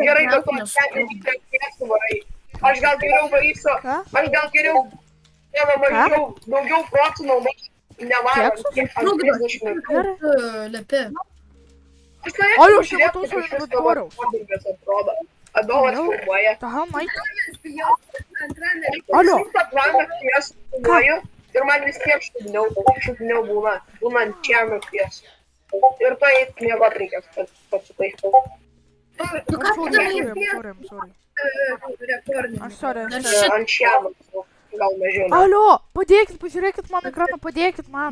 Gerai, kad tu ten varai. Aš gal geriau varysiu. Aš gal geriau daugiau protų naudosiu. Nevarant. Aš norėčiau žiūrėti, kaip iš vis tavo podingas atrodo. Adomas filmuoja. Alio. Ir man vis tiek šūdiniau būna ant čia nakties. Ir to eit miegot reikės, kad pasukai. Ant šiam, gal mažiau. Alio, padėkit, pažiūrėkit mano ekraną, padėkit man.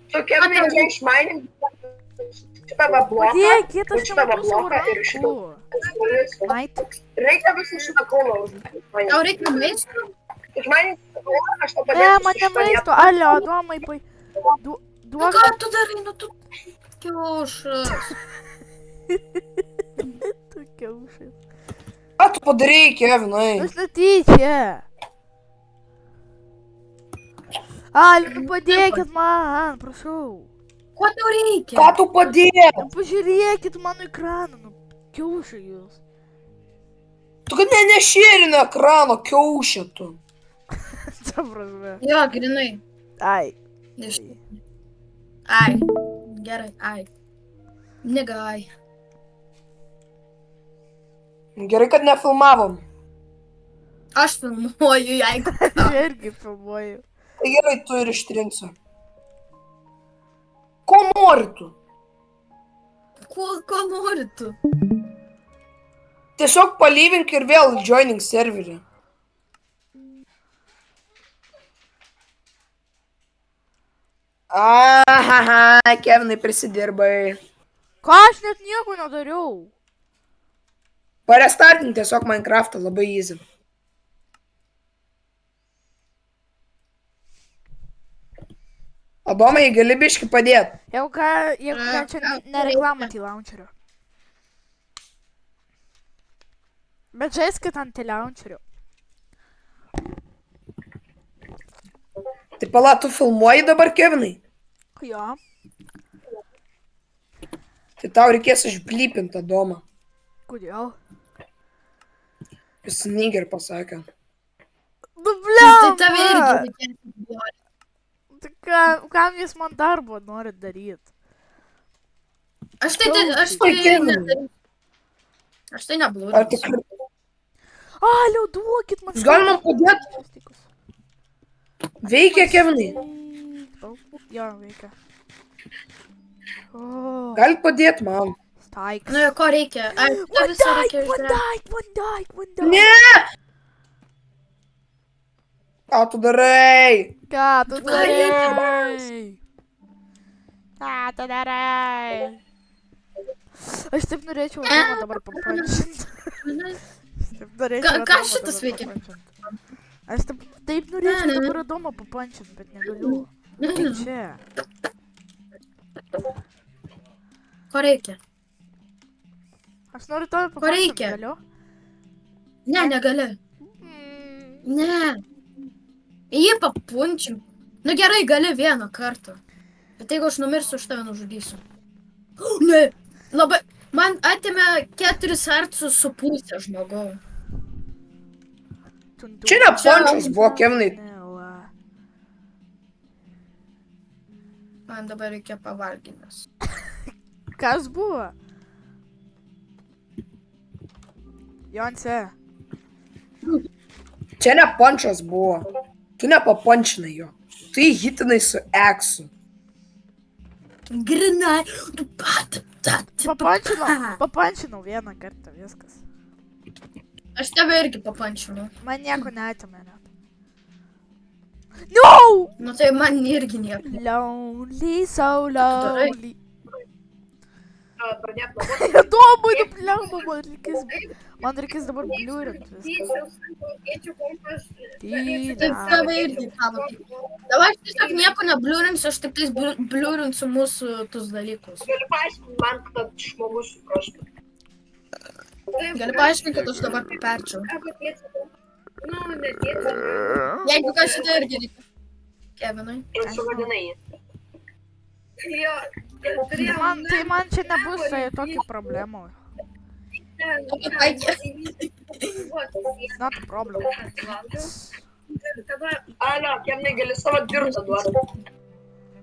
Tu Kevinai čia išmainink šitą bloką. Padėkit, aš nematau savo rankų. Reikia visą šitą kauną užmainyti. Tau reikia maisto? Išmainink šitą kauną, aš tau Ne, padėsiu man ne maisto, Alio, Domai, Nu duok. ką tu darai, nu tu kiaušas. Tu kiaušas. Ką tu padarei, Kevinai? Aš netyčia. Alio, nu padėkit man, prašau. Ko tau reikia? Ką tu padėjai? Nu pažiūrėkit mano ekraną, nu kiaušai jūs. Tu kad nešėrini ekrano, kiaušė tu. Ta prasme. Jo, grinai. Ai. Ai. Gerai, ai. Negai. Gerai, kad nefilmavom. Aš filmuoju, jeigu. Aš irgi filmuoju. Tai gerai, tu ir ištrinsi. Ko nori tu? Ko nori tu? Tiesiog palyvink ir vėl joining serverį. Ahaha, Kevinai prisidirbai. Ką aš net nieko nedariau. Parestartink tiesiog Minecraftą, labai easy. Adomai, gali biškį padėti. Jeigu ką čia nereklamant į launcherio. Bet žaiskit ant launcherio. Tai pala, tu filmuoji dabar, Kevinai? Jo. Tai tau reikės išblypinti Adomą. Kodėl? Jis niger pasakė. Nu, Tai tave irgi reikės. Tai kam jis man darbo nori daryti? Aš tai neblūdžiu. Ar tikrai? Alio, duokit man. Jūs gali man padėti? Veikia, Kevinai? Jo, veikia. Galit padėti man. Staiks. Nu, ko reikia? Ai, to visą reikia išdrėti. One die. Ne! Ką tu darai? Ką tu darai? Aš taip norėčiau Adomą dabar papančinti. Ką šitas veikia? Aš taip norėčiau dabar Adomą papančinti, bet negaliu. Tai čia. Ko reikia? Aš noriu tave papančinti, galiu? Ne, negali. Ne. Jį papunčiu. Nu gerai, gali vieną kartą. Bet jeigu aš numirsiu, aš tave nužudysiu. Ne. Labai. Man atėmė 4 arcus su pusė žmogau. Čia ne pončius buvo, Kevinai. Man dabar reikia pavalgymės. Kas buvo? Jonce. Čia ne pončius buvo. Tu nepapančinai jo. Tu jį hitinai su eksu. Grinai. Papančinau vieną kartą, viskas. Aš tave irgi papančinau. Man nieko neatėmė net. No! Nu tai man irgi nieko. Lonely, so lonely. Pradėt Adomai, nupliamba, man reikės dabar bliūrint viską. Tai tave irgi pavalgyti. Dabar aš tiesiog nieko nebliūrinsiu, aš tik tais bliūrinsiu mūsų tus dalykus. Gali paaiškinti man, kad žmogus suprastų. Gali paaiškinti, kad aš dabar perčiau. Jeigu ką šitą irgi reikia. Kevinai. Ir sugadinai jį. Jo, Tai man čia nebus tokių problemų. Not a problem. Alio, Kevinai gali savo dirbtą duoti.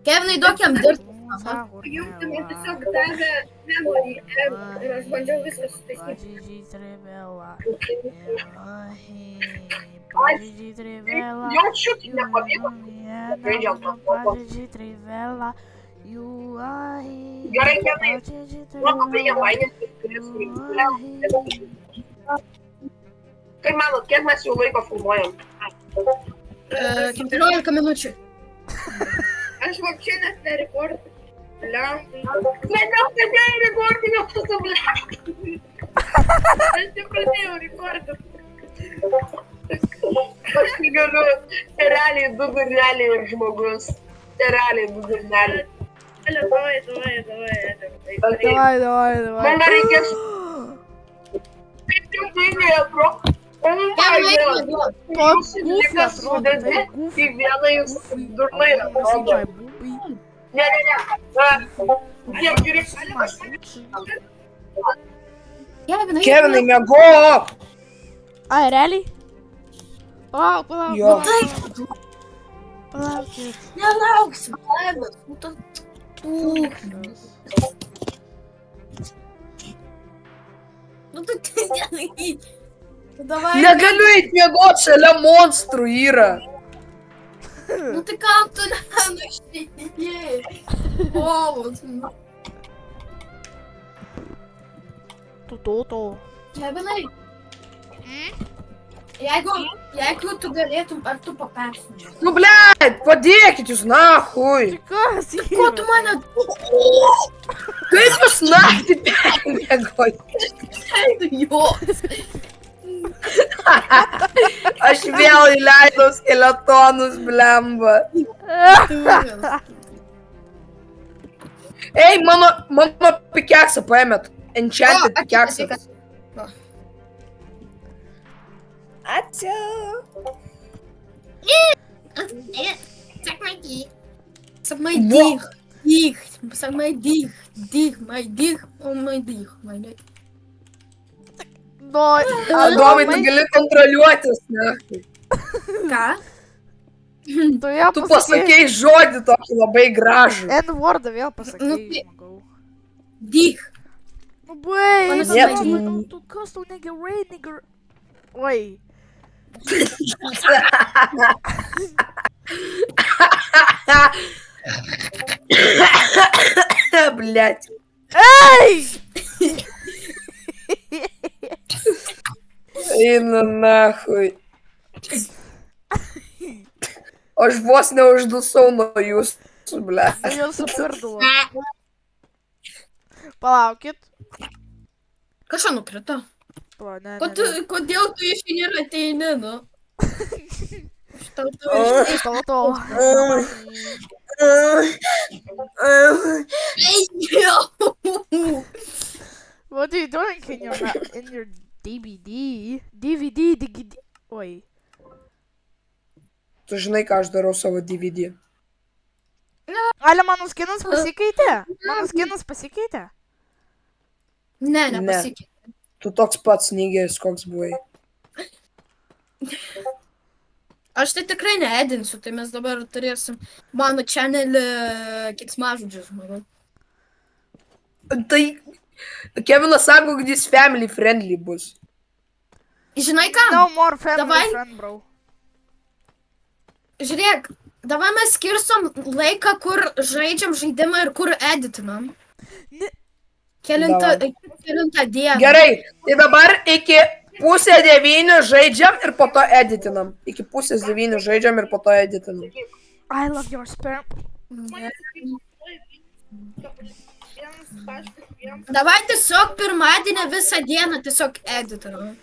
Kevinai, duok jam dirbti. Jungtumai tiesiog davė memory error ir aš bandžiau viską sutaisyti. Jau šiut nepavyko. Žaidžiam to. Gerai, Kevinai. Nuo pabaigia mainėti, turės. Kaip manot, kiek mes jau laiko filmuojam? 14 minučių. Aš вообще net nerekordu. Niekam pradėjai rekordinio pusę, ble. Aš nepradėjau rekordu. Aš negaliu. Realiai du durneliai ir žmogus. Realiai du durneliai. Alio, davai. Давай. Man dar reikės... Kaip jau teigia, bro. Oh my god. Jūsų niekas sudėti į vieną jūs durnai atrodo. Ne. Jie turi... Kevinai, miegok! Ai, realiai? Palauk. Jo. Palaukit. Nelauksim, Ledas. Nu tu tenai. Davai. Negaliu eit miegot, šalia monstrų yra. Nu tai kam tu nenuštinėjai? Ovus. Tu. Kevinai. Jeigu tu galėtum, ar tu papersinti? Nu, blėt, padėkit jūs, nahui. Kas yra? Ko tu mane... Kaip jūs naktį permiegojate? Jos. Aš vėl įleidau skeletonus, blemba. Ei, mano pikeksą paėmėt. Enchanted pikeksas. Ačiū. Suck my dick. Suck my dick. Suck my dick. My dick. Oh my dick. My dick. Adomai, tu gali kontroliuotis, ne? Ką? Tu pasakei žodį tokį labai gražų. N-wordą vėl pasakei, Nu, tai- žmogau. Dick. Nu, baig, Manas negerai. tu kas tau negerai. Oi. Блять. Ei! Eina nahui. Aš vos neuždusau nuo jūsų, blėt. Jūsų pirdulo. Palaukit. Kažką nukrito. Pala, ne. Kodėl tu iš čia nėra ateini, nu? To. What are you doing in your DVD? DVD. Oi. Tu žinai, ką aš darau savo DVD. Ale, mano skinas pasikeitė? Ne, nepasikeitė. Tu toks pats nygės, koks buvai. Aš tai tikrai needinsiu, tai mes dabar turėsim mano channelį keiksmažodžius, manau. Tai Kevinas sako, kad jis family friendly bus. Žinai ką? No more family Davai. friend, bro. Žiūrėk, dabar mes skirsom laiką, kur žaidžiam žaidimą ir kur editinam. Ne- Kelintą dieną. Gerai, tai dabar iki 8:30 žaidžiam ir po to editinam. Iki 8:30 žaidžiam ir po to editinam. I love your sperm. Davai tiesiog pirmadienį visą dieną tiesiog editinam.